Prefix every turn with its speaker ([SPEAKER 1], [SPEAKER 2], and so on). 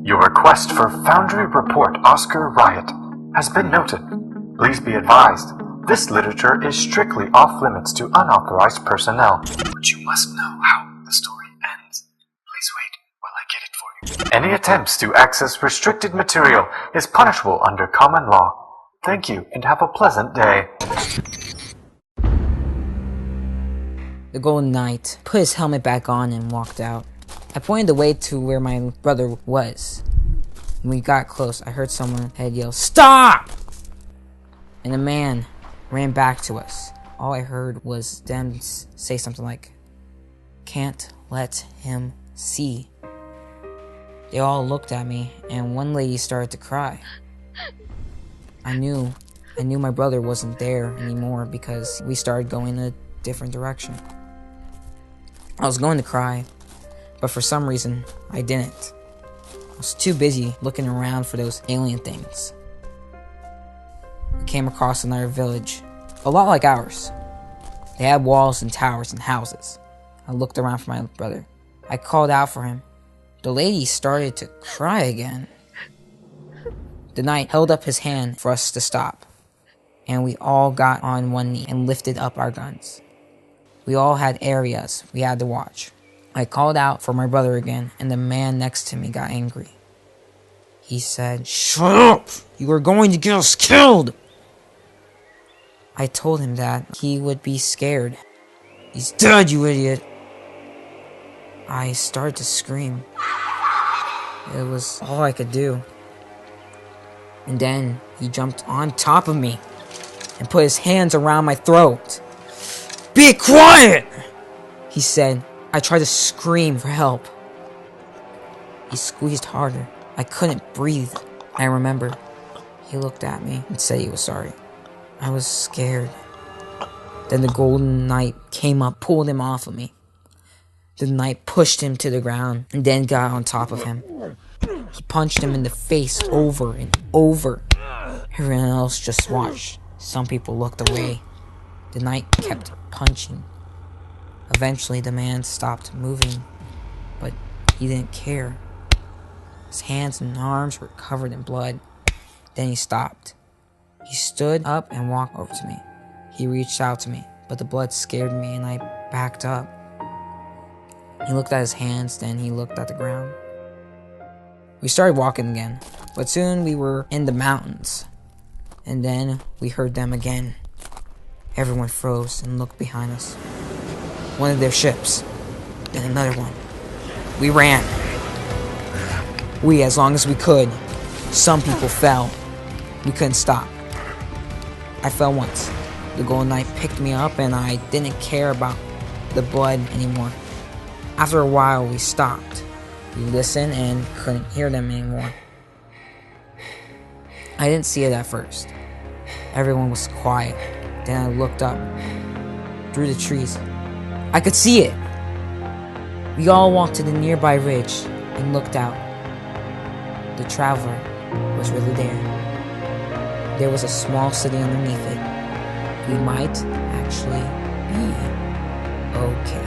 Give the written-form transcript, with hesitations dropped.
[SPEAKER 1] Your request for Foundry Report Oscar Riot has been noted. Please be advised, this literature is strictly off limits to unauthorized personnel. But you must know how the story ends. Please wait while I get it for you. Any attempts to access restricted material is punishable under common law. Thank you and have a pleasant day.
[SPEAKER 2] The Golden Knight put his helmet back on and walked out. I pointed the way to where my brother was. When we got close, I heard someone had yelled, "Stop!" And a man ran back to us. All I heard was them say something like, "Can't let him see." They all looked at me, and one lady started to cry. I knew my brother wasn't there anymore because we started going in a different direction. I was going to cry, but for some reason, I didn't. I was too busy looking around for those alien things. We came across another village, a lot like ours. They had walls and towers and houses. I looked around for my brother. I called out for him. The lady started to cry again. The knight held up his hand for us to stop, and we all got on one knee and lifted up our guns. We all had areas we had to watch. I called out for my brother again, and the man next to me got angry. He said, "Shut up! You are going to get us killed!" I told him that he would be scared. "He's dead, you idiot!" I started to scream. It was all I could do. And then he jumped on top of me and put his hands around my throat. "Be quiet!" he said. I tried to scream for help. He squeezed harder. I couldn't breathe. I remember he looked at me and said he was sorry. I was scared. Then the Golden Knight came up, pulled him off of me. The knight pushed him to the ground and then got on top of him. He punched him in the face over and over. Everyone else just watched. Some people looked away. The knight kept punching. Eventually, the man stopped moving, but he didn't care. His hands and arms were covered in blood. Then he stopped. He stood up and walked over to me. He reached out to me, but the blood scared me and I backed up. He looked at his hands, then he looked at the ground. We started walking again, but soon we were in the mountains. And then we heard them again. Everyone froze and looked behind us. One of their ships, then another one. We ran. As long as we could. Some people fell. We couldn't stop. I fell once. The Golden Knight picked me up and I didn't care about the blood anymore. After a while, we stopped. We listened and couldn't hear them anymore. I didn't see it at first. Everyone was quiet. Then I looked up through the trees. I could see it. We all walked to the nearby ridge and looked out. The traveler was really there. There was a small city underneath it. We might actually be okay.